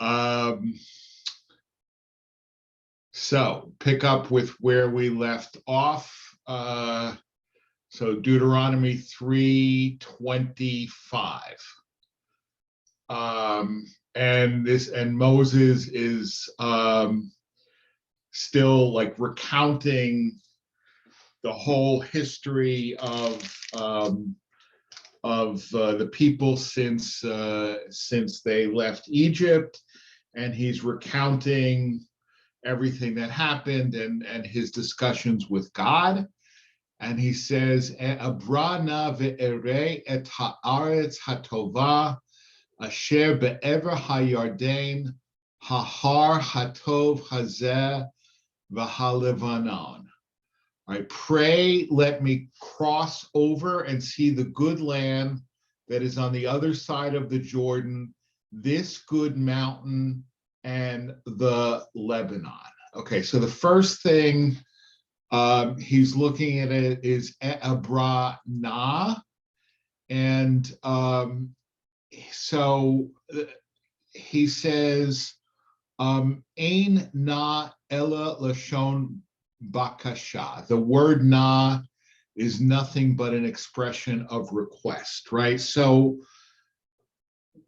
Um, so pick up with where we left off. So Deuteronomy 3:25. And Moses is still like recounting the whole history of the people since they left Egypt, and he's recounting everything that happened and his discussions with God. And he says, "Abrana ve'erei et haaretz hatova asher be'ever hayarden hahar hatov hazeh v'halevanon." I pray, let me cross over and see the good land that is on the other side of the Jordan, this good mountain and the Lebanon. Okay, so the first thing he's looking at it is Abra Na. And so he says, Ein Na Ella Lashon Bakasha. The word Na is nothing but an expression of request, right? So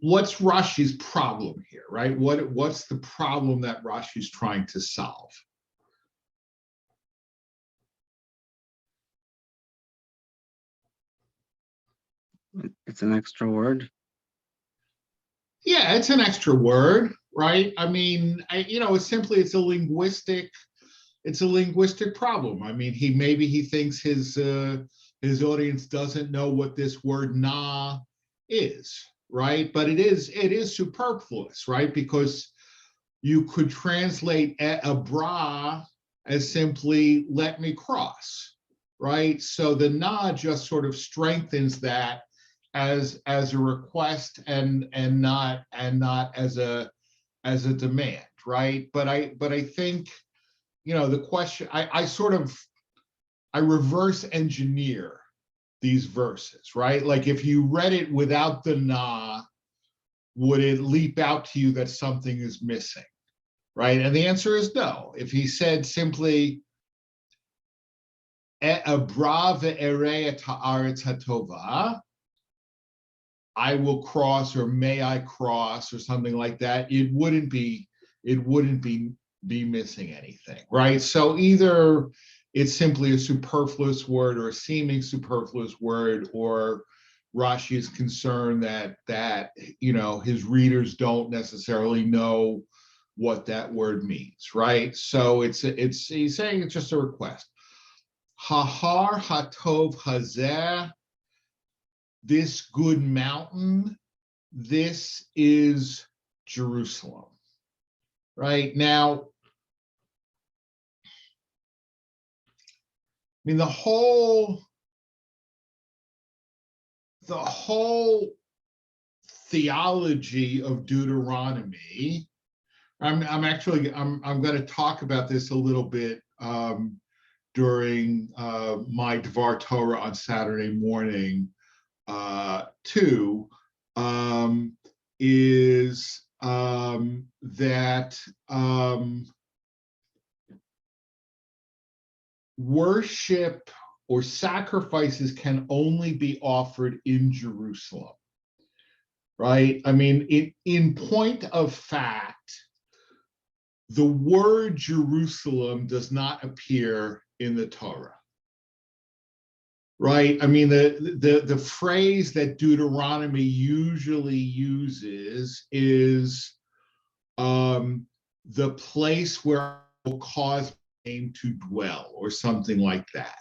what's Rashi's problem here, right? What's the problem that Rashi's trying to solve? It's an extra word. Yeah, it's an extra word, right? I mean, it's a linguistic problem. I mean, maybe he thinks his audience doesn't know what this word na is, right? But it is superfluous, right? Because you could translate abra as simply "let me cross," right? So the na just sort of strengthens that as a request and not as a demand, right? But I think, the question, I reverse engineer these verses, right? Like if you read it without the na, would it leap out to you that something is missing, right? And the answer is no. If he said simply "Abra ve'erei et haaretz hatova," I will cross, or may I cross, or something like that, it wouldn't be missing anything, right? So either it's simply a superfluous word or a seeming superfluous word, or Rashi is concerned that his readers don't necessarily know what that word means, right? So he's saying it's just a request. Hahar hatov hazeh, this good mountain, this is Jerusalem, right? Now, I mean, the whole theology of Deuteronomy, I'm going to talk about this a little bit during my Dvar Torah on Saturday morning, too, is that worship or sacrifices can only be offered in Jerusalem, right? I mean, in point of fact, the word Jerusalem does not appear in the Torah, right? I mean, the phrase that Deuteronomy usually uses is the place where I will cause my name to dwell, or something like that,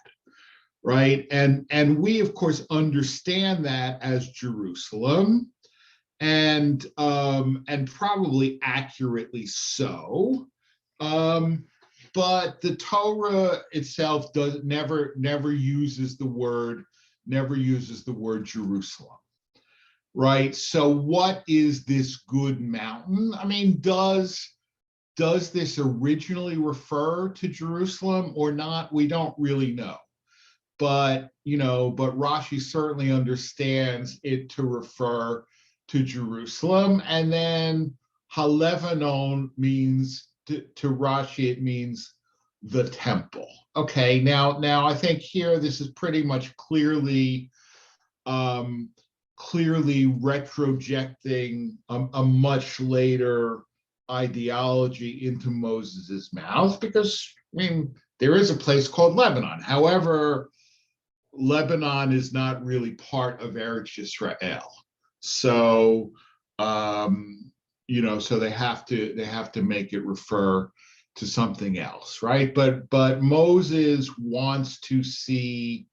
right? And we of course understand that as Jerusalem, and probably accurately so. But the Torah itself never uses the word Jerusalem, right? So what is this good mountain? I mean, does this originally refer to Jerusalem or not? We don't really know. But Rashi certainly understands it to refer to Jerusalem. And then Halevanon means to Rashi, it means the temple. Okay, now I think here this is pretty much clearly retrojecting a much later ideology into Moses's mouth, because I mean there is a place called Lebanon. However, Lebanon is not really part of Eretz Yisrael, so so they have to make it refer to something else, right? But Moses wants to see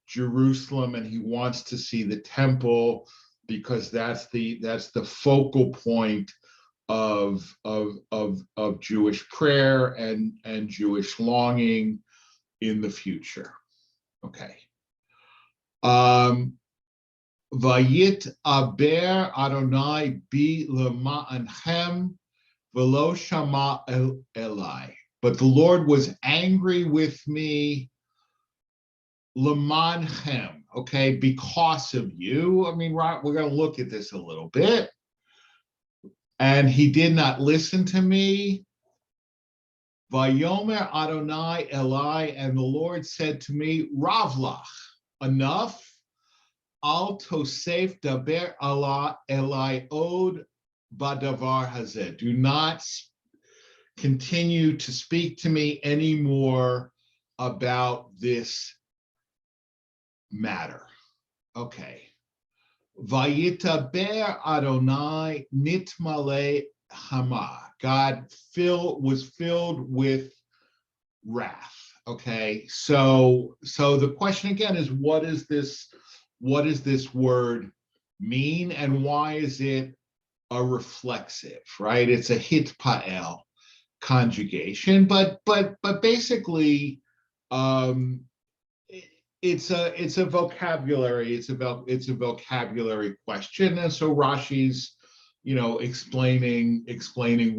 Jerusalem, and he wants to see the temple, because that's the focal point of Jewish prayer and Jewish longing in the future. Okay. Vayit aber Adonai bi lema'anchem velo shama elai. But the Lord was angry with me, lemanchem, okay, because of you. I mean, right, we're going to look at this a little bit. And he did not listen to me. Vayomer Adonai Elai, and the Lord said to me, Ravlach, enough. Al tosef daber Allah Elai od badavar hazeh. Do not continue to speak to me anymore about this matter. Okay. Vayitaber Adonai nitmale hama. God was filled with wrath. Okay. So the question again is, what does this word mean, and why is it a reflexive, right? It's a hitpael conjugation, but basically it's a vocabulary, it's a vocabulary question. And so Rashi's explaining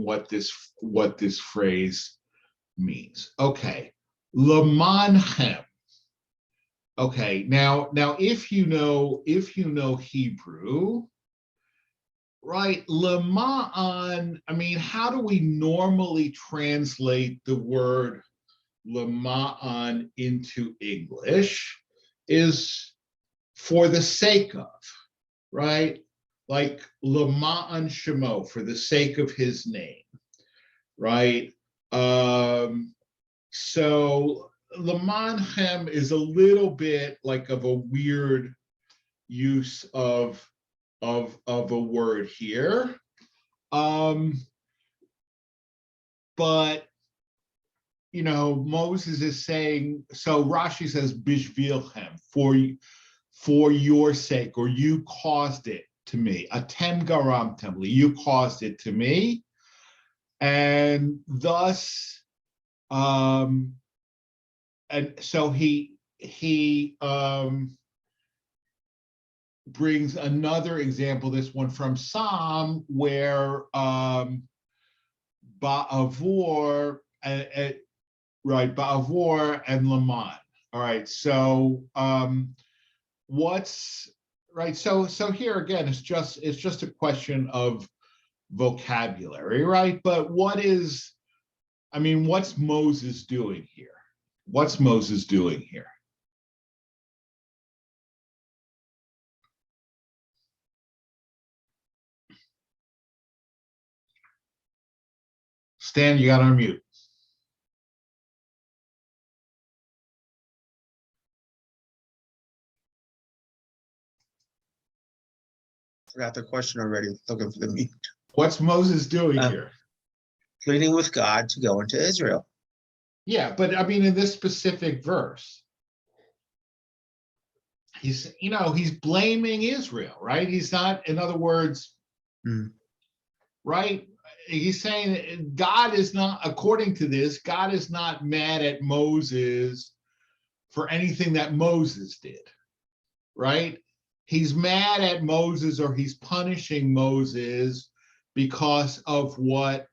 what this phrase means. Okay. Lemanchem. Okay, now if you know Hebrew, right? Lema'an, I mean, how do we normally translate the word lema'an into English? Is for the sake of, right? Like lema'an shemo, for the sake of his name, right? So lemanchem is a little bit like of a weird use of a word here, but Moses is saying, so Rashi says bishvilchem, for your sake, or you caused it to me. Atem garamtem li, you caused it to me, and thus and so he brings another example, this one from Psalm, where ba'avor, right, ba'avor and leman. All right, so what's right? So here again, it's just a question of vocabulary, right? But what's Moses doing here? What's Moses doing here? Stan, you got to unmute. Forgot the question already. Looking for the mute. What's Moses doing here? Pleading with God to go into Israel. Yeah, but I mean, in this specific verse, he's blaming Israel, right? He's not, in other words, right? He's saying God is not, according to this, God is not mad at Moses for anything that Moses did, right? He's mad at Moses, or he's punishing Moses because of what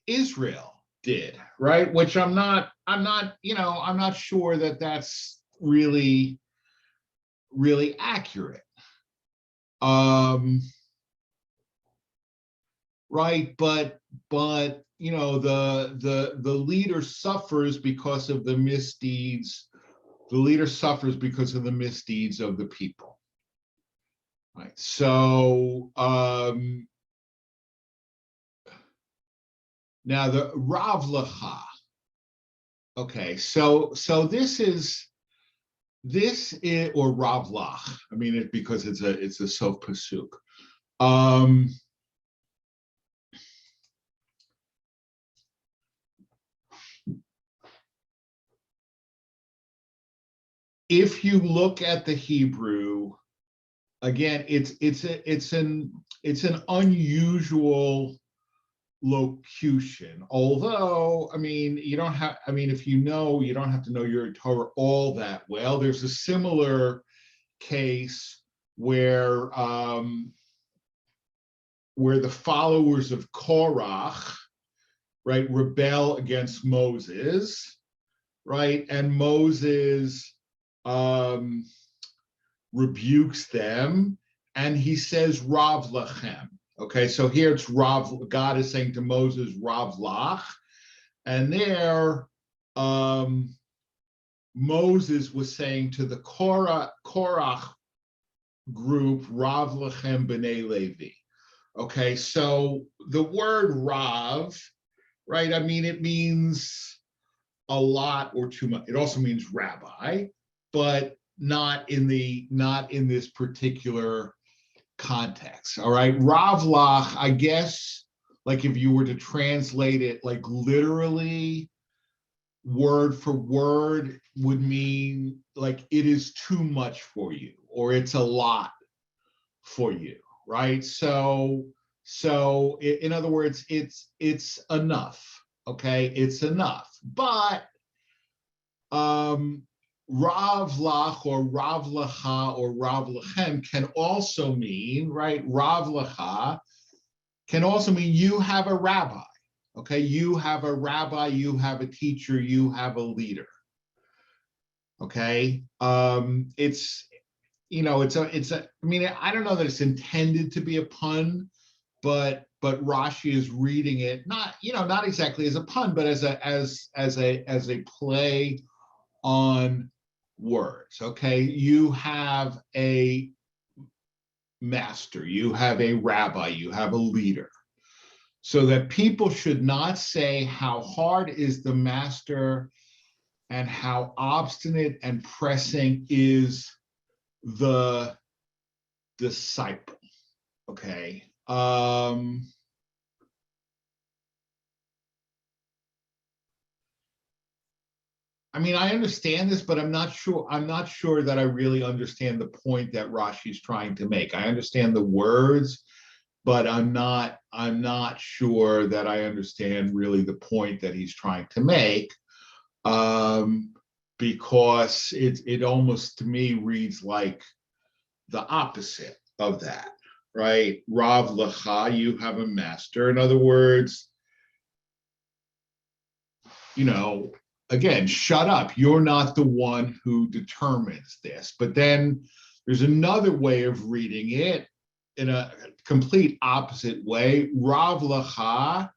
Israel did, right? Which I'm not sure that that's really accurate. right? But the leader suffers because of the misdeeds. The leader suffers because of the misdeeds of the people. Right. So now the Rav Lecha. Okay, so this is or Rav Lach. I mean, because it's a sof pasuk. If you look at the Hebrew, again, it's an unusual locution. Although, I mean, you don't have. I mean, if you know, you don't have to know your Torah all that well. There's a similar case where the followers of Korach, right, rebel against Moses, right, and Moses rebukes them, and he says Rav Lachem. Okay, so here it's Rav. God is saying to Moses, Rav Lach, and there Moses was saying to the Korach group, Rav Lachem b'nei Levi. Okay, so the word Rav, right? I mean, it means a lot or too much. It also means rabbi, but not in this particular context. All right, Rav Lach, I guess, like if you were to translate it like literally, word for word, would mean like it is too much for you, or it's a lot for you, right? So in other words, it's enough. Okay, it's enough. But Rav Lach or Rav Lecha or Rav Lechem can also mean, right? Rav Lecha can also mean you have a rabbi. Okay, you have a rabbi, you have a teacher, you have a leader. Okay, it's I mean, I don't know that it's intended to be a pun, but Rashi is reading it not exactly as a pun, but as a play on words. Okay, you have a master, you have a rabbi, you have a leader, so that people should not say how hard is the master and how obstinate and pressing is the disciple. Okay. I mean, I understand this, but I'm not sure that I really understand the point that Rashi's trying to make. I understand the words, but I'm not sure that I understand really the point that he's trying to make, because it almost to me reads like the opposite of that, right? Rav Lecha, you have a master. In other words, again, shut up. You're not the one who determines this. But then there's another way of reading it in a complete opposite way. Rav Lecha,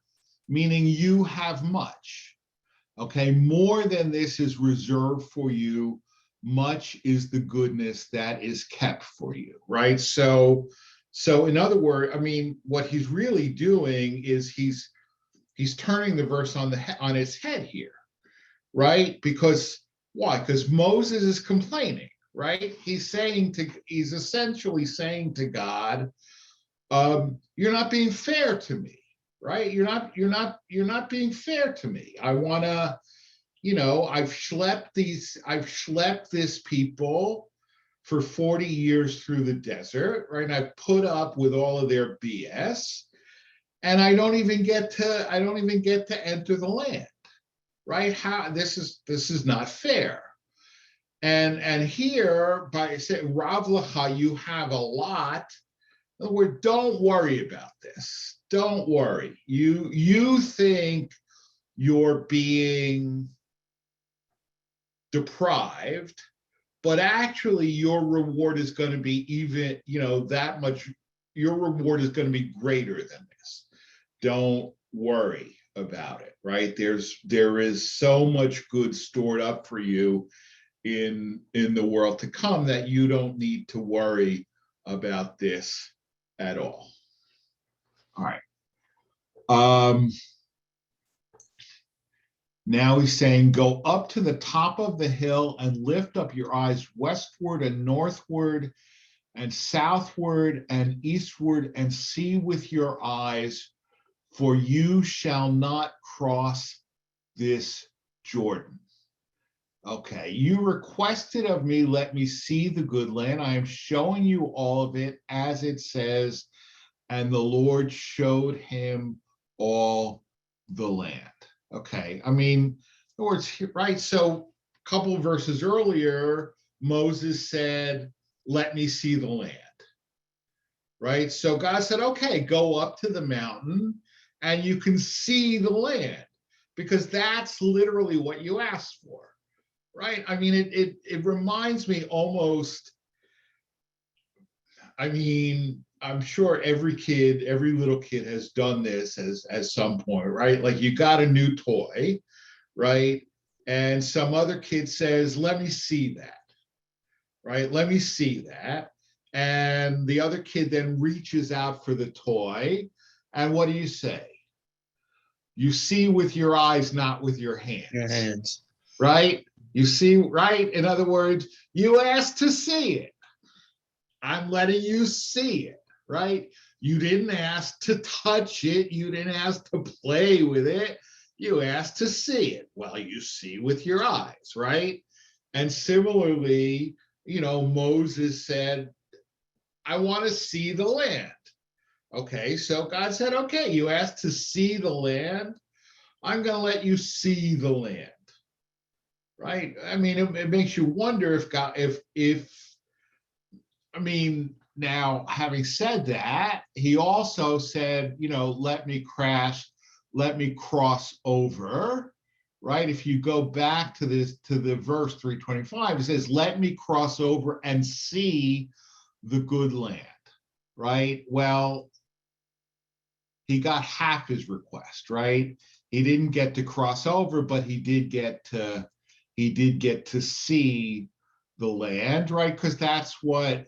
meaning you have much. Okay, more than this is reserved for you. Much is the goodness that is kept for you, right? So in other words, I mean, what he's really doing is he's turning the verse on its head here. Right? Because why? Because Moses is complaining, right? He's essentially saying to God, you're not being fair to me, right? You're not being fair to me. I want to, I've schlepped this people for 40 years through the desert, right? And I've put up with all of their BS, and I don't even get to enter the land. Right? How this is not fair. And here, by saying Rav Lecha, you have a lot. In other words, don't worry about this. Don't worry. You think you're being deprived, but actually your reward is going to be even, that much. Your reward is going to be greater than this. don't worry about it, right? There is so much good stored up for you in the world to come that you don't need to worry about this at all. All right. Now he's saying, go up to the top of the hill and lift up your eyes westward and northward and southward and eastward and see with your eyes, for you shall not cross this Jordan. Okay, you requested of me, let me see the good land. I am showing you all of it, as it says, and the Lord showed him all the land. Okay, I mean, in other words, right? So a couple of verses earlier, Moses said, let me see the land, right? So God said, okay, go up to the mountain and you can see the land, because that's literally what you asked for, right? I mean, it reminds me almost, I mean, I'm sure every little kid has done this at some point, right? Like you got a new toy, right? And some other kid says, let me see that, right? Let me see that. And the other kid then reaches out for the toy. And what do you say? You see with your eyes, not with your hands. Your hands. Right? You see, right? In other words, you asked to see it. I'm letting you see it, right? You didn't ask to touch it. You didn't ask to play with it. You asked to see it. Well, you see with your eyes, right? And similarly, Moses said, I want to see the land. Okay, so God said, okay, you asked to see the land. I'm going to let you see the land, right? I mean, it makes you wonder if God, I mean, now having said that, he also said, let me cross over, right? If you go back to the verse 325, it says, let me cross over and see the good land, right? Well, he got half his request, right? He didn't get to cross over, but he did get to see the land, right? Because that's what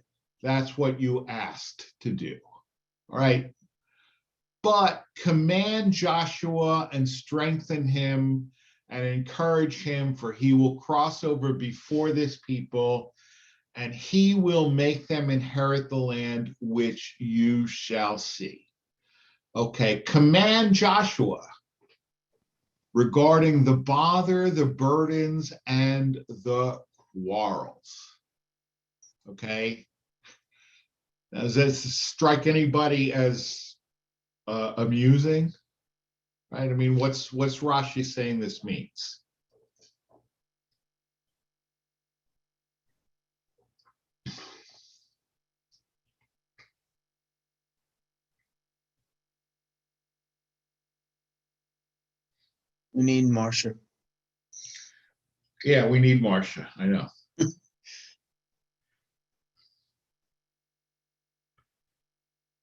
you asked to do. All right. But command Joshua and strengthen him and encourage him, for he will cross over before this people, and he will make them inherit the land which you shall see. Okay, command Joshua regarding the bother, the burdens, and the quarrels. Okay, now, does this strike anybody as amusing? Right? I mean, what's Rashi saying this means? We need Marcia. Yeah, we need Marcia. I know.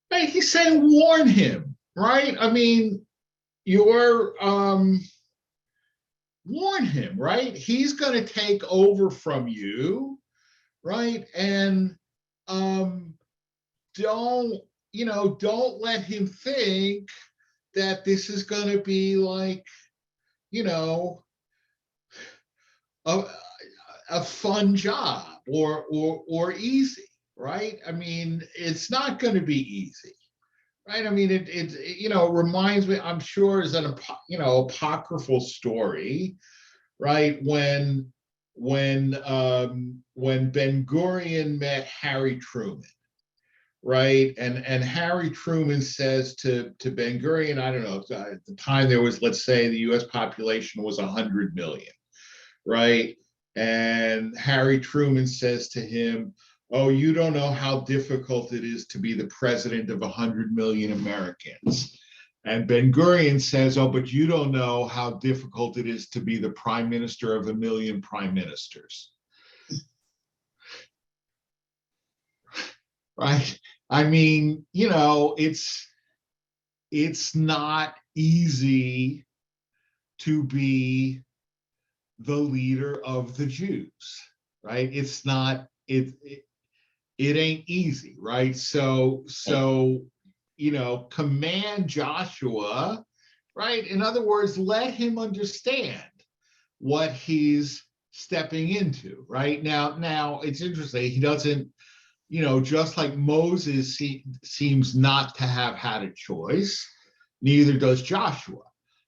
Hey, he's saying warn him, right? I mean, you're warn him, right? He's going to take over from you, right? And don't let him think that this is going to be like, a fun job or easy, right? I mean, it's not going to be easy, right? I mean, it reminds me, I'm sure, is an apocryphal story, right? When Ben-Gurion met Harry Truman, right? And Harry Truman says to Ben-Gurion, I don't know, at the time there was, let's say the US population was 100 million, right? And Harry Truman says to him, oh, you don't know how difficult it is to be the president of 100 million Americans. And Ben-Gurion says, oh, but you don't know how difficult it is to be the prime minister of 1 million prime ministers. Right? I mean, it's it's not easy to be the leader of the Jews, right? It's not, it ain't easy, right? So, command Joshua, right? In other words, let him understand what he's stepping into, right? Now it's interesting. He doesn't, just like Moses seems not to have had a choice, neither does Joshua.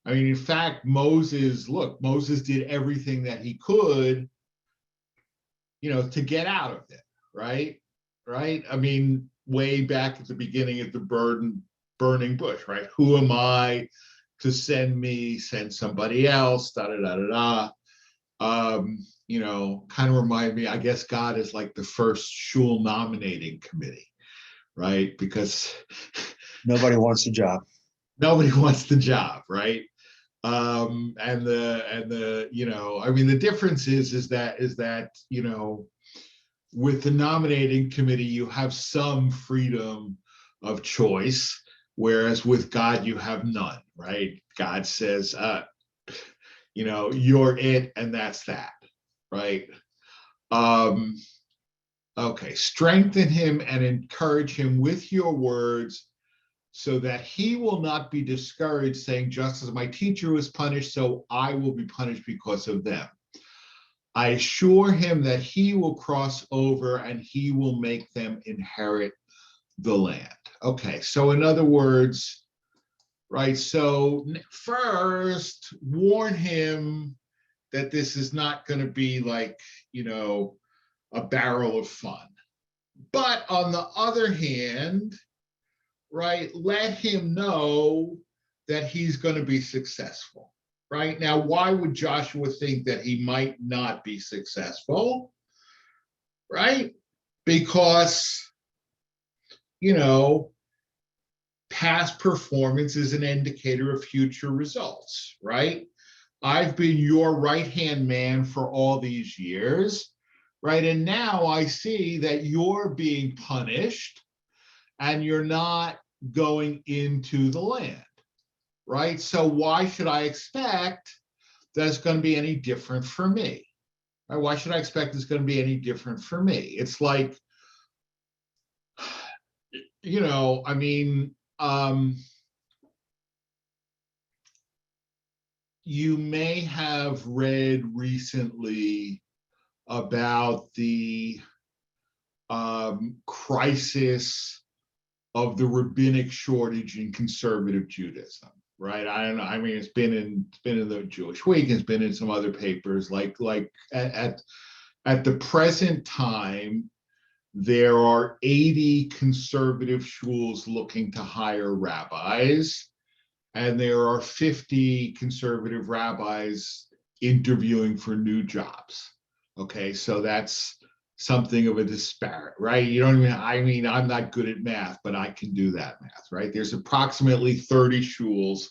I mean, in fact, Moses did everything that he could, to get out of it, right? Right? I mean, way back at the beginning of the burning bush, right? Who am I to send somebody else, da da da da da. Kind of remind me, I guess God is like the first shul nominating committee, right? Because Nobody wants the job. nobody wants the job, right? And the I mean, the difference is that with the nominating committee, you have some freedom of choice, whereas with God, you have none, right? God says, you're it, and that's that, right? Okay, strengthen him and encourage him with your words so that he will not be discouraged, saying, just as my teacher was punished, so I will be punished because of them. I assure him that he will cross over and he will make them inherit the land. Okay, so in other words, right, so first warn him that this is not going to be like, a barrel of fun. But on the other hand, right, let him know that he's going to be successful. Right? Now, why would Joshua think that he might not be successful? Right? Because, past performance is an indicator of future results, right? I've been your right-hand man for all these years, right? And now I see that you're being punished and you're not going into the land, right? So why should I expect that's going to be any different for me? Right? Why should I expect it's going to be any different for me? It's like, I mean, you may have read recently about the crisis of the rabbinic shortage in conservative Judaism, right? I don't know. I mean, it's been in the Jewish Week. It's been in some other papers. Like at the present time, there are 80 conservative shuls looking to hire rabbis, and there are 50 conservative rabbis interviewing for new jobs. Okay, so that's something of a disparate, right? You don't even, I mean, I'm not good at math, but I can do that math, right? There's approximately 30 shuls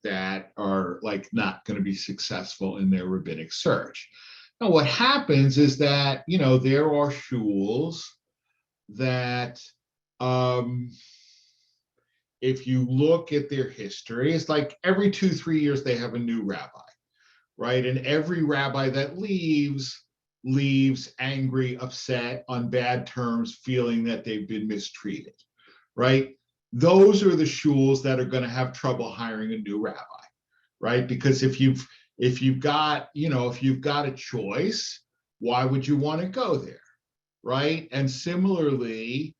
that are like not going to be successful in their rabbinic search. Now, what happens is that, there are shuls that, if you look at their history, it's like every 2-3 years they have a new rabbi, right? And every rabbi that leaves angry, upset, on bad terms, feeling that they've been mistreated, right? Those are the shuls that are going to have trouble hiring a new rabbi, right? Because if you've got a choice, why would you want to go there, right? And similarly,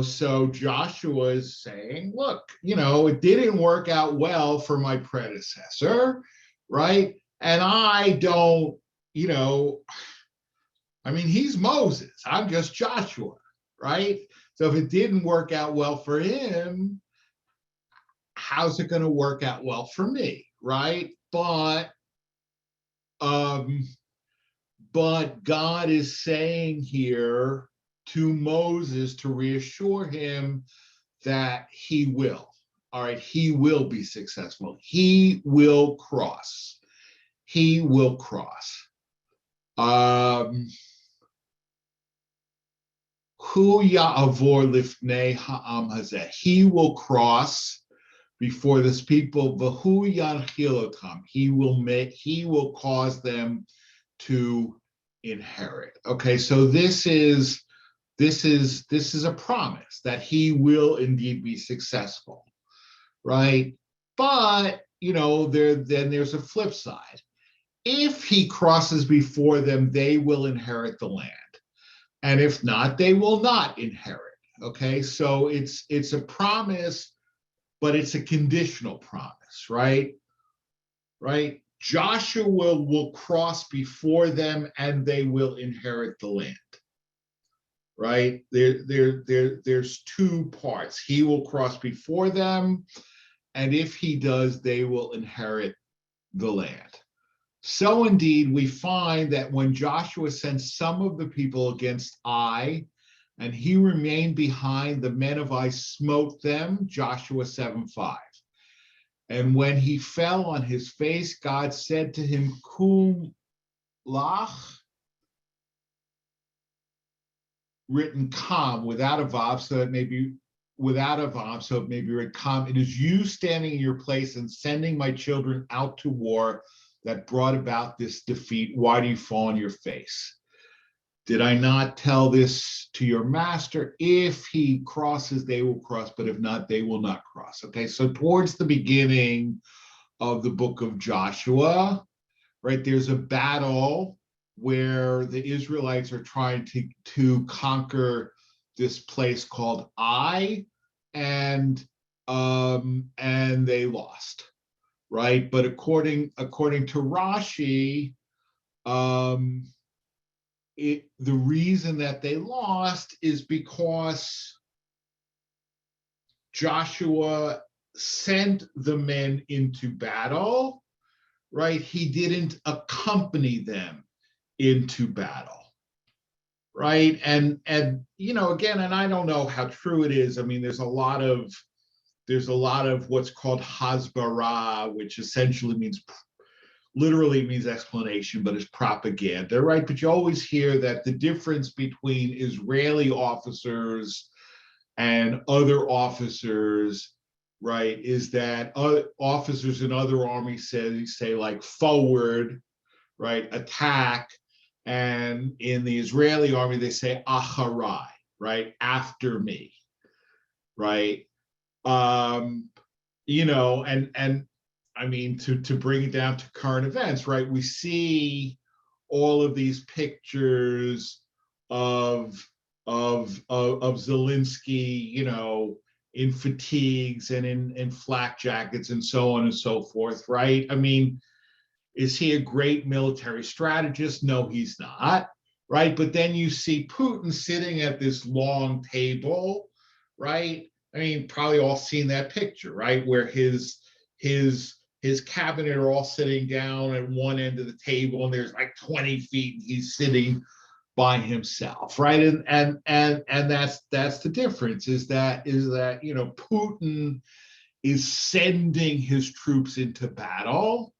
so Joshua is saying, look, it didn't work out well for my predecessor, right? And I don't, I mean, he's Moses. I'm just Joshua, right? So if it didn't work out well for him, how's it going to work out well for me, right? But God is saying here to Moses to reassure him that he will. All right, he will be successful. He will cross. He will cross. Hu ya'avor lifnei ha'am hazeh. He will cross before this people. V'hu yanchilotam. He will cause them to inherit. Okay, so this is a promise that he will indeed be successful, right? But there's a flip side. If he crosses before them, they will inherit the land. And if not, they will not inherit. Okay, so it's a promise, but it's a conditional promise, right? Right? Joshua will cross before them and they will inherit the land. Right? There's two parts. He will cross before them, and if he does, they will inherit the land. So indeed, we find that when Joshua sent some of the people against Ai, and he remained behind, the men of Ai smote them, Joshua 7:5. And when he fell on his face, God said to him, Kum lach, written Kam, without a vav, so it may be without a vav, so it may be written Kam. It is you standing in your place and sending my children out to war that brought about this defeat. Why do you fall on your face? Did I not tell this to your master? If he crosses, they will cross, but if not, they will not cross. Okay, so towards the beginning of the book of Joshua, right, there's a battle where the Israelites are trying to conquer this place called Ai, and they lost, right? But according to Rashi, the reason that they lost is because Joshua sent the men into battle, right? He didn't accompany them into battle, right? And again, and I don't know how true it is. I mean, there's a lot of what's called hasbara, which essentially literally means explanation, but it's propaganda, right? But you always hear that the difference between Israeli officers and other officers, right, is that officers in other armies say like forward, right, attack, and in the Israeli army they say acharai, right, after me, right? And I mean, to bring it down to current events, right? We see all of these pictures of Zelensky, in fatigues and in flak jackets and so on and so forth, right? I mean, is he a great military strategist? No, he's not, right? But then you see Putin sitting at this long table, right? I mean, probably all seen that picture, right? Where his cabinet are all sitting down at one end of the table, and there's like 20 feet, and he's sitting by himself, right? And that's the difference, is that Putin is sending his troops into battle,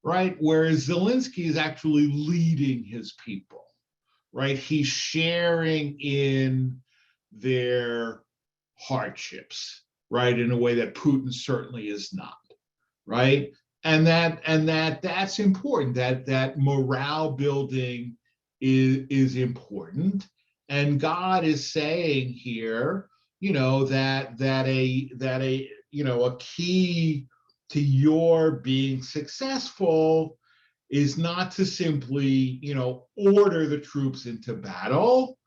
right? Whereas Zelensky is actually leading his people, right? He's sharing in their hardships, right? In a way that Putin certainly is not, right? And that's important. That morale building is important. And God is saying here, that a key to your being successful is not to simply, order the troops into battle,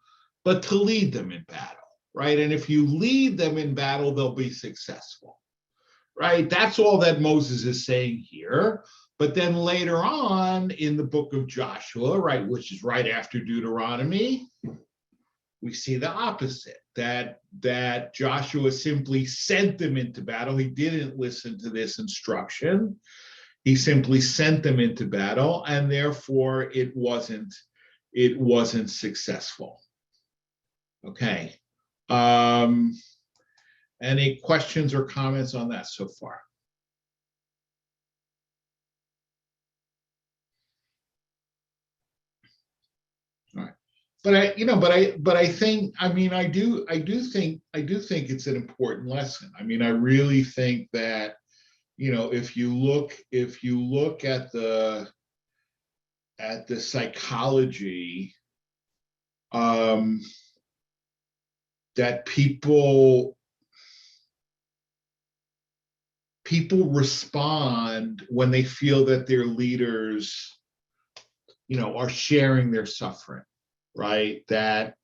but to lead them in battle, right? And if you lead them in battle, they'll be successful, right? That's all that Moses is saying here. But then later on in the book of Joshua, right, which is right after Deuteronomy, we see the opposite, that Joshua simply sent them into battle. He didn't listen to this instruction. He simply sent them into battle, and therefore it wasn't successful. Okay. Any questions or comments on that so far? All right. but I think, I mean, I do think it's an important lesson. I mean, I really think that, if you look at the psychology, that people respond when they feel that their leaders, are sharing their suffering, right? That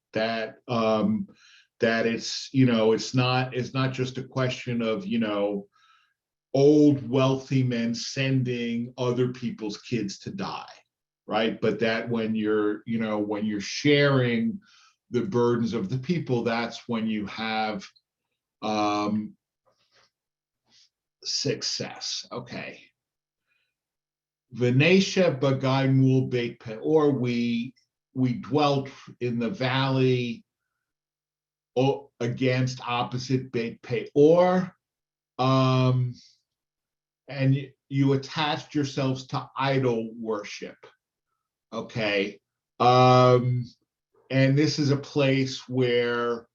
it's not just a question of, old wealthy men sending other people's kids to die, right? But that when you're sharing the burdens of the people, that's when you have success. Okay. Venesha Bagai Mul Beit Peor, we dwelt in the valley against opposite Beit Peor, and you attached yourselves to idol worship. Okay. And this is a place where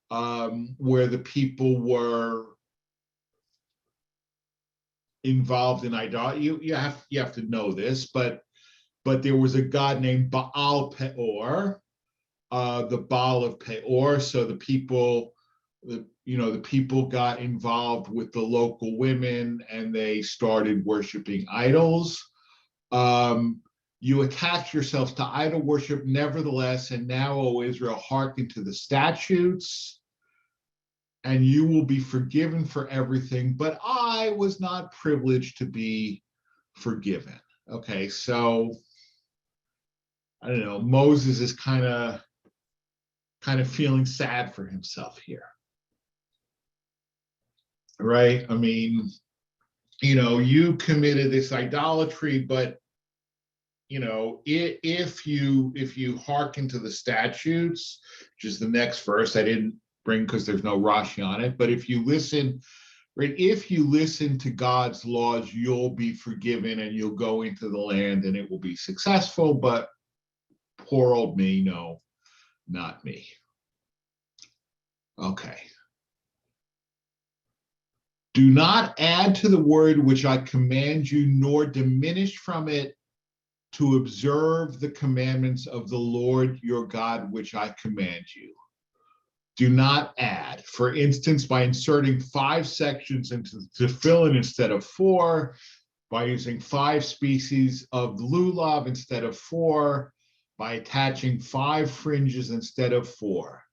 the people were involved in idolatry. You have to know this, but there was a god named Baal Peor, the Baal of Peor. So the people got involved with the local women and they started worshiping idols. You attach yourselves to idol worship, nevertheless, and now, O Israel, hearken to the statutes, and you will be forgiven for everything. But I was not privileged to be forgiven. Okay, so I don't know. Moses is kind of feeling sad for himself here, right? I mean, you committed this idolatry, but if you hearken to the statutes, which is the next verse, I didn't bring because there's no Rashi on it, but if you listen, right, if you listen to God's laws, you'll be forgiven and you'll go into the land and it will be successful. But poor old me, no, not me. Okay. Do not add to the word which I command you, nor diminish from it, to observe the commandments of the Lord your God, which I command you. Do not add. For instance, by inserting 5 sections into the tefillin instead of 4, by using 5 species of lulav instead of 4, by attaching 5 fringes instead of 4.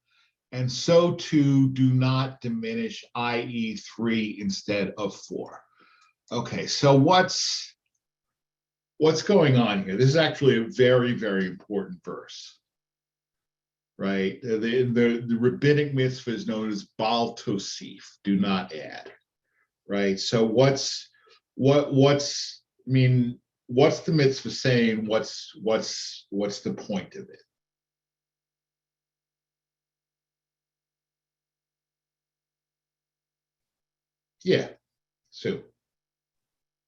And so too, do not diminish, i.e. 3 instead of 4. Okay, so what's going on here? This is actually a very, very important verse, right? The rabbinic mitzvah is known as Bal Tosif, do not add, right? So what's the mitzvah saying? What's the point of it? Yeah, Sue.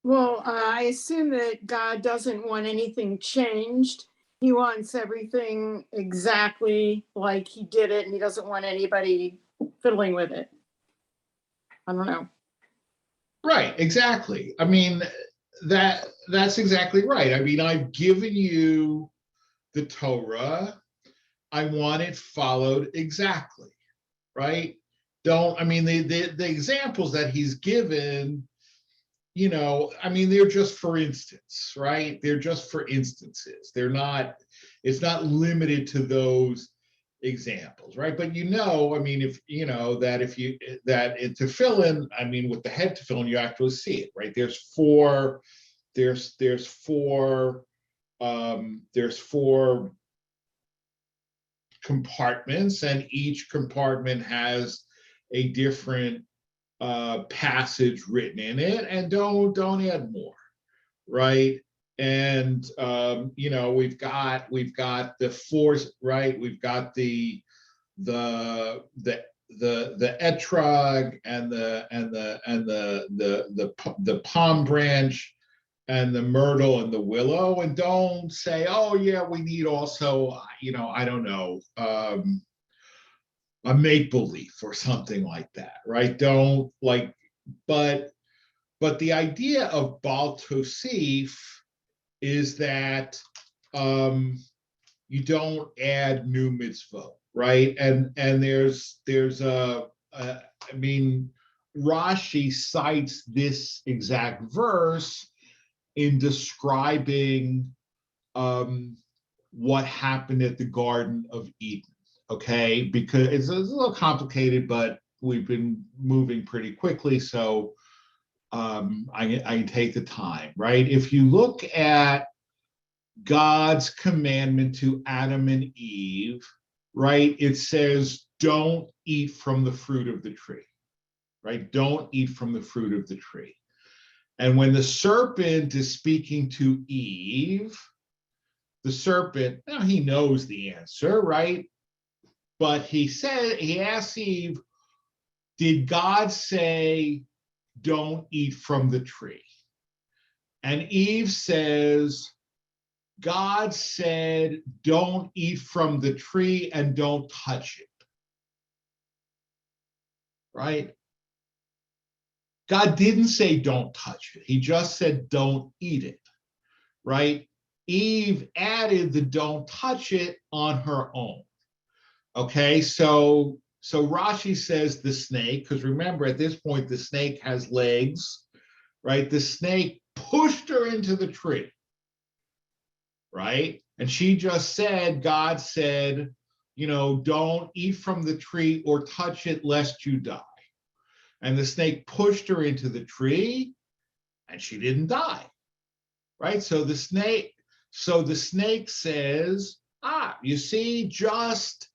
Well, I assume that God doesn't want anything changed. He wants everything exactly like he did it, and he doesn't want anybody fiddling with it. I don't know. Right, exactly. I mean, that's exactly right. I mean, I've given you the Torah. I want it followed exactly, right? The examples that he's given, I mean, they're just for instance, right? They're just for instances. It's not limited to those examples, right? But I mean, if that in tefillin, I mean, with the head tefillin, you actually see it, right? There's four compartments, and each compartment has a different passage written in it, and don't add more, right? And we've got the force, right? We've got the etrog and the palm branch the myrtle and the willow, and don't say, oh yeah, we need also, I don't know, a make-believe or something like that, right? Don't like, but the idea of Baal Tosif is that you don't add new mitzvot, right? And there's I mean, Rashi cites this exact verse in describing what happened at the Garden of Eden, okay? Because it's a little complicated, but we've been moving pretty quickly, so I can take the time, right? If you look at God's commandment to Adam and Eve, right, it says, don't eat from the fruit of the tree, right? Don't eat from the fruit of the tree. And when the serpent is speaking to Eve, the serpent, now he knows the answer, right? But he asks Eve, did God say, don't eat from the tree? And Eve says, God said, don't eat from the tree and don't touch it, right? God didn't say don't touch it. He just said don't eat it, right? Eve added the don't touch it on her own. Okay, so Rashi says the snake, because remember at this point the snake has legs, right? The snake pushed her into the tree, right? And she just said, God said, don't eat from the tree or touch it lest you die. And the snake pushed her into the tree and she didn't die, right? So the snake says, you see, just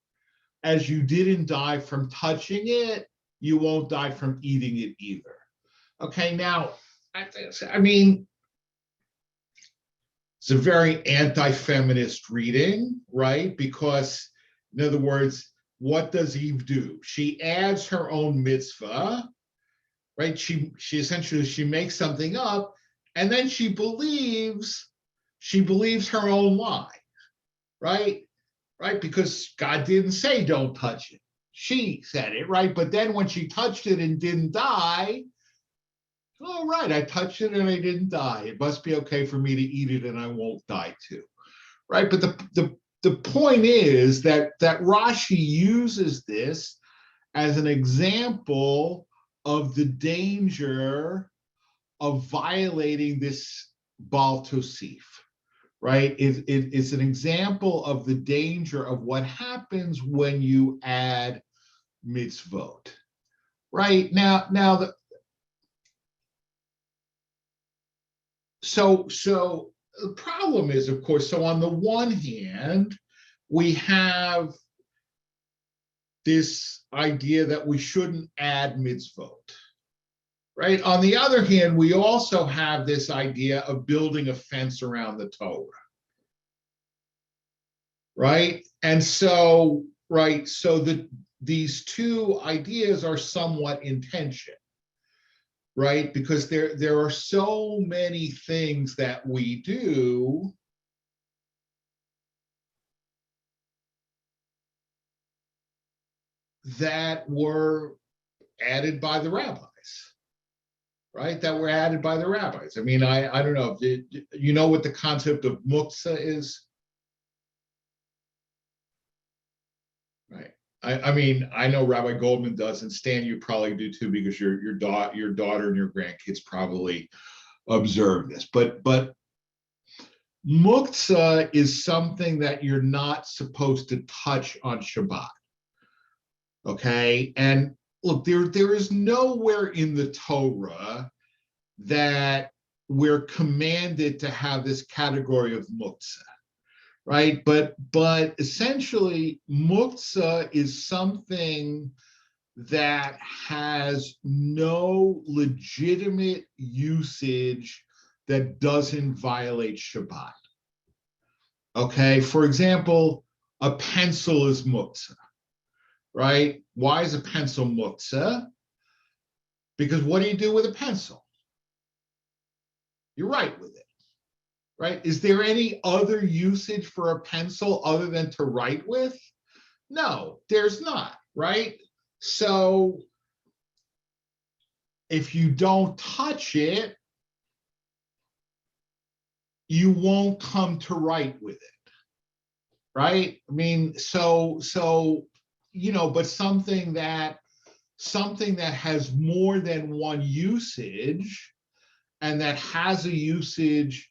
as you didn't die from touching it, you won't die from eating it either. Okay, now, I mean, it's a very anti-feminist reading, right? Because, in other words, what does Eve do? She adds her own mitzvah, right? She essentially makes something up, and then she believes her own lie, right? Right? Because God didn't say don't touch it. She said it, right? But then when she touched it and didn't die, oh, right, I touched it and I didn't die. It must be okay for me to eat it and I won't die too, right? But the point is that Rashi uses this as an example of the danger of violating this Baal Tosif, right? It's an example of the danger of what happens when you add mitzvot, right? So the problem is, of course, so on the one hand, we have this idea that we shouldn't add mitzvot, right? On the other hand, we also have this idea of building a fence around the Torah, right? And so, right, so these two ideas are somewhat in tension, right? Because there are so many things that we do that were added by the rabbis, right? That were added by the rabbis. I mean, I don't know, you know what the concept of muktzah is? Right. I mean, I know Rabbi Goldman does, and Stan, you probably do too, because your daughter and your grandkids probably observe this. But muktzah is something that you're not supposed to touch on Shabbat. Okay, and look, there is nowhere in the Torah that we're commanded to have this category of muktzah, right? But essentially, muktzah is something that has no legitimate usage that doesn't violate Shabbat. Okay, for example, a pencil is muktzah, right? Why is a pencil muktzah? Because what do you do with a pencil? You write with it, right? Is there any other usage for a pencil other than to write with? No, there's not, right? So if you don't touch it, you won't come to write with it, right? I mean, so but something that has more than one usage, and that has a usage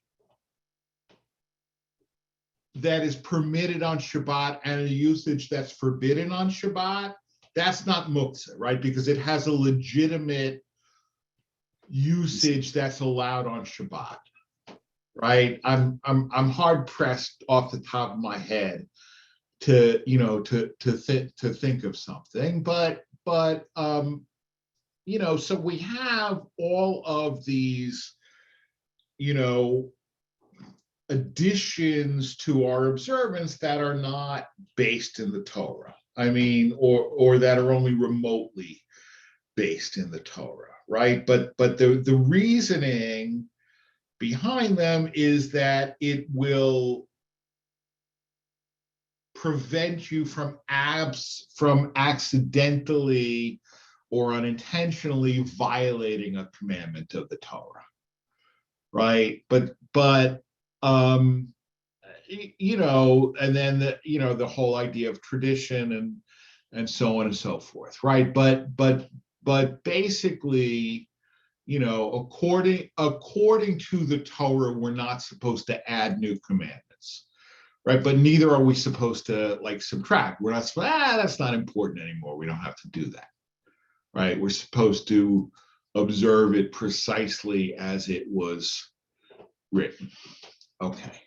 that is permitted on Shabbat and a usage that's forbidden on Shabbat, that's not muktzah, right? Because it has a legitimate usage that's allowed on Shabbat, right? I'm hard pressed off the top of my head to think of something, but so we have all of these, additions to our observance that are not based in the Torah. I mean, or that are only remotely based in the Torah, right? But the reasoning behind them is that it will prevent you from accidentally or unintentionally violating a commandment of the Torah, right? But and then the whole idea of tradition and so on and so forth, right? But basically, according to the Torah, we're not supposed to add new commandments, right? But neither are we supposed to subtract. We're not supposed, that's not important anymore. We don't have to do that, right? We're supposed to observe it precisely as it was written. Okay.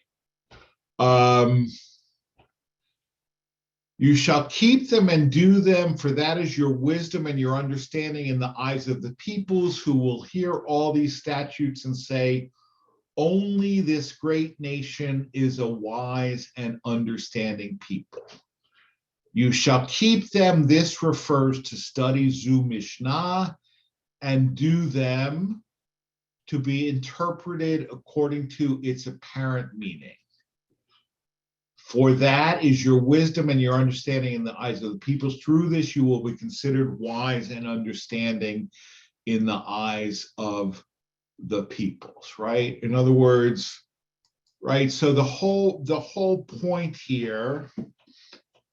You shall keep them and do them, for that is your wisdom and your understanding in the eyes of the peoples, who will hear all these statutes and say, only this great nation is a wise and understanding people. You shall keep them. This refers to study Zu Mishnah and do them to be interpreted according to its apparent meaning. For that is your wisdom and your understanding in the eyes of the peoples. Through this, you will be considered wise and understanding in the eyes of the peoples, right? In other words, right? So the whole point here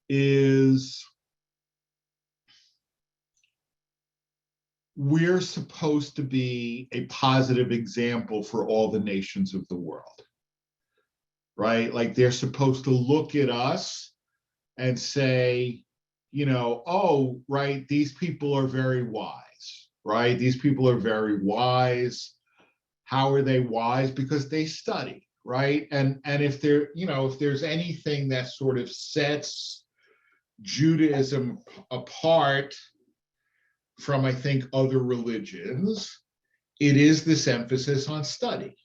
is we're supposed to be a positive example for all the nations of the world, right? Like they're supposed to look at us and say, oh, right, these people are very wise, right? These people are very wise. How are they wise? Because they study, right? And if there, if there's anything that sort of sets Judaism apart from, I think, other religions, it is this emphasis on study,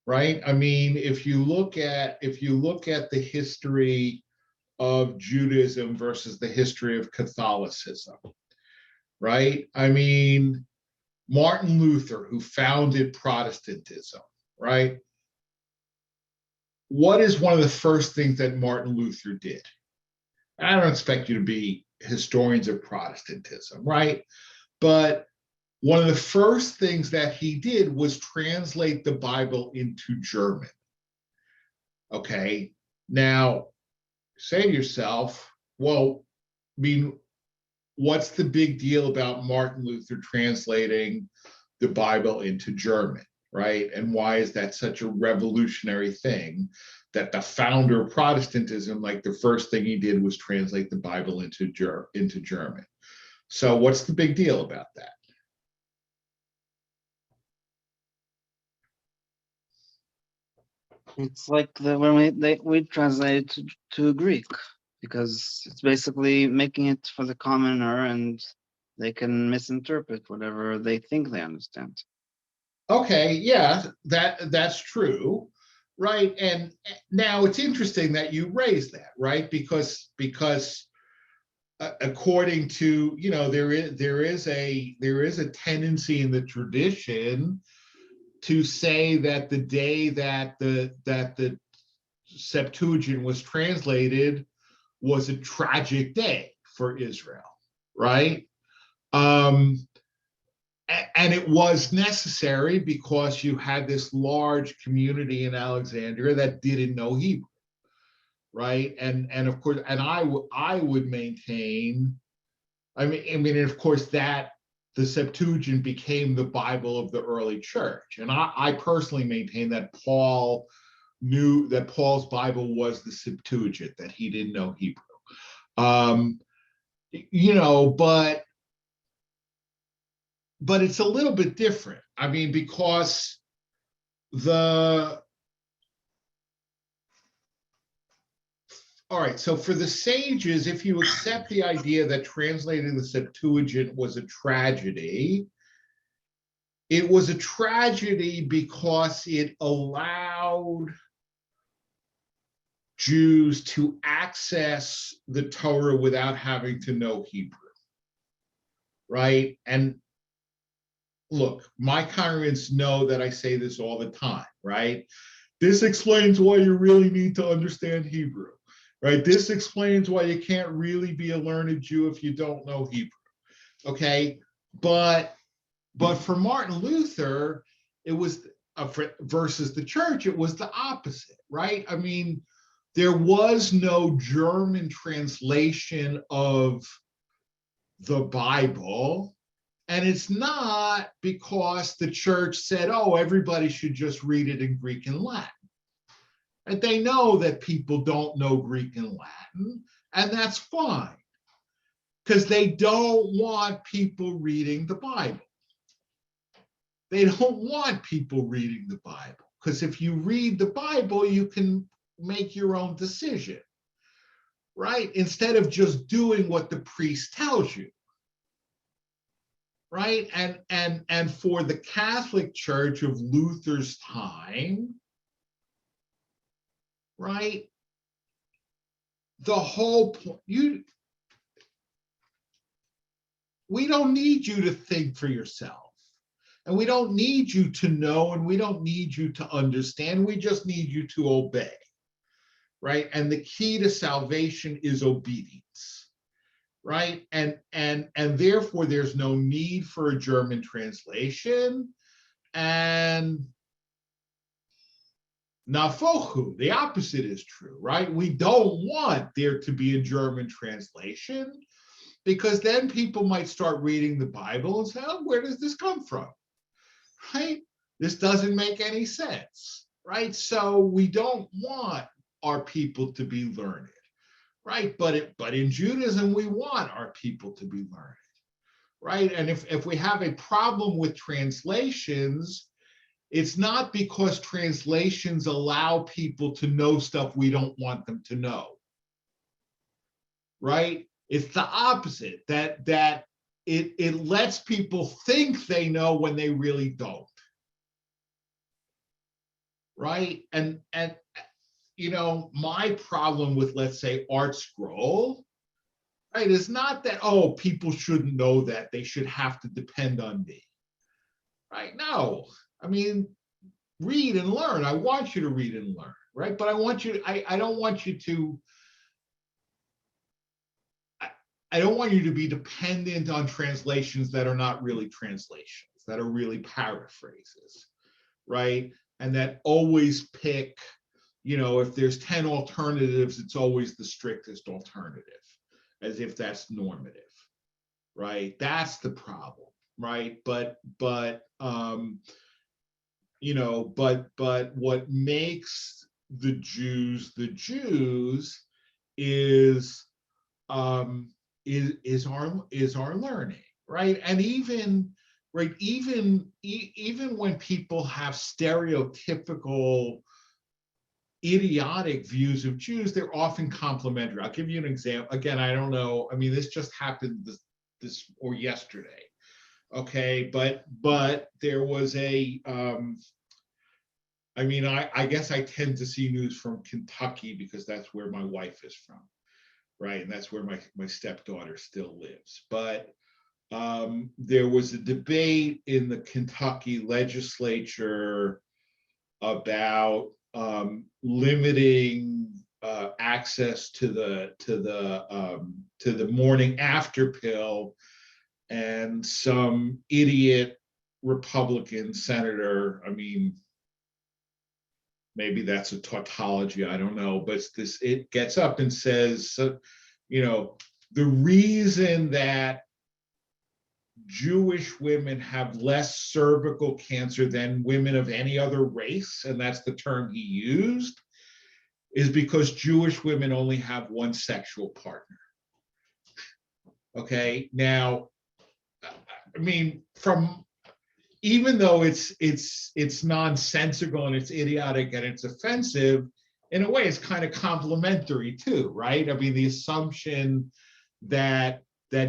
right? I mean, if you look at the history of Judaism versus the history of Catholicism, right? I mean, Martin Luther, who founded Protestantism, right? What is one of the first things that Martin Luther did? I don't expect you to be historians of Protestantism, right? But one of the first things that he did was translate the Bible into German. Okay, now say to yourself, well, I mean, what's the big deal about Martin Luther translating the Bible into German, right? And why is that such a revolutionary thing? That the founder of Protestantism, like the first thing he did was translate the Bible into German. So what's the big deal about that? It's like when we translate it to Greek, because it's basically making it for the commoner, and they can misinterpret whatever they think they understand. Okay, yeah, that's true, right? And now it's interesting that you raise that, right? Because according to, there is a tendency in the tradition to say that the day that the Septuagint was translated was a tragic day for Israel, right? And it was necessary because you had this large community in Alexandria that didn't know Hebrew, right? And of course, and I would maintain, I mean, of course, that the Septuagint became the Bible of the early church. And I personally maintain that Paul knew that Paul's Bible was the Septuagint, that he didn't know Hebrew. You know, but it's a little bit different. I mean, because all right, so for the sages, if you accept the idea that translating the Septuagint was a tragedy, it was a tragedy because it allowed Jews to access the Torah without having to know Hebrew, right? And look, my congregants know that I say this all the time, right? This explains why you really need to understand Hebrew, right? This explains why you can't really be a learned Jew if you don't know Hebrew, okay? But for Martin Luther, it was, versus the church, it was the opposite, right? I mean, there was no German translation of the Bible. And it's not because the church said, oh, everybody should just read it in Greek and Latin. And they know that people don't know Greek and Latin, and that's fine, because they don't want people reading the Bible. They don't want people reading the Bible, because if you read the Bible, you can make your own decision, right? Instead of just doing what the priest tells you. Right? And for the Catholic Church of Luther's time, right? The whole point, we don't need you to think for yourself. And we don't need you to know, and we don't need you to understand. We just need you to obey. Right? And the key to salvation is obedience. Right? And therefore there's no need for a German translation. And nafochu, the opposite is true, right? We don't want there to be a German translation, because then people might start reading the Bible and say, oh, where does this come from? Right? This doesn't make any sense, right? So we don't want our people to be learned. Right, but in Judaism, we want our people to be learned, right? And if we have a problem with translations, it's not because translations allow people to know stuff we don't want them to know, right? It's the opposite, that it lets people think they know when they really don't, right? And you know, my problem with, let's say, Art Scroll, right, is not that, oh, people shouldn't know that, they should have to depend on me, right? No, I mean, read and learn. I want you to read and learn, right? But I want you to, I don't want you to, I don't want you to be dependent on translations that are not really translations, that are really paraphrases, right? And that always pick, you know, if there's 10 alternatives, it's always the strictest alternative, as if that's normative, right? That's the problem, right? But you know, but what makes the Jews is our learning, right? And even when people have stereotypical, idiotic views of Jews, they're often complementary. I'll give you an example. Again, I don't know. I mean, this just happened this or yesterday. Okay, but there was a. I mean, I guess I tend to see news from Kentucky because that's where my wife is from, right? And that's where my stepdaughter still lives. But There was a debate in the Kentucky legislature about limiting access to the morning after pill, and some idiot Republican senator, I mean, maybe that's a tautology, I don't know, but it gets up and says, you know, the reason that Jewish women have less cervical cancer than women of any other race, and that's the term he used, is because Jewish women only have one sexual partner. Okay, now, I mean, even though it's nonsensical and it's idiotic and it's offensive, in a way it's kind of complimentary too, right? I mean, the assumption that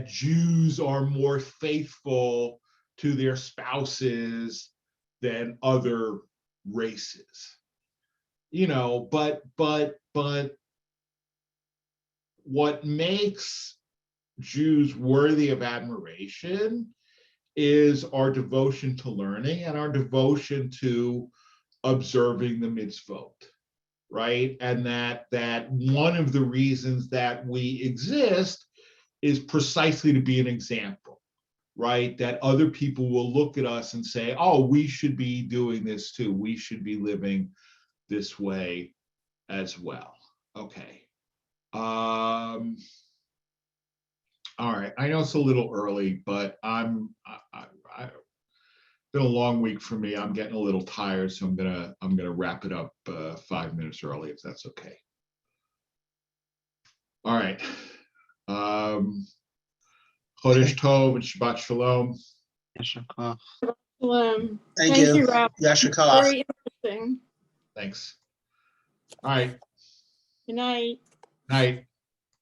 Jews are more faithful to their spouses than other races, you know, but what makes Jews worthy of admiration is our devotion to learning and our devotion to observing the mitzvot, right? And that one of the reasons that we exist is precisely to be an example, right? That other people will look at us and say, oh, we should be doing this too. We should be living this way as well. Okay. All right. I know it's a little early, but it's been a long week for me. I'm getting a little tired, so I'm gonna wrap it up 5 minutes early, if that's okay. All right. Chodesh Tov and Shabbat Shalom. Yasher koach. Thank you, you. Rob. Yasher koach. Very interesting. Thanks. All right. Good night. Night.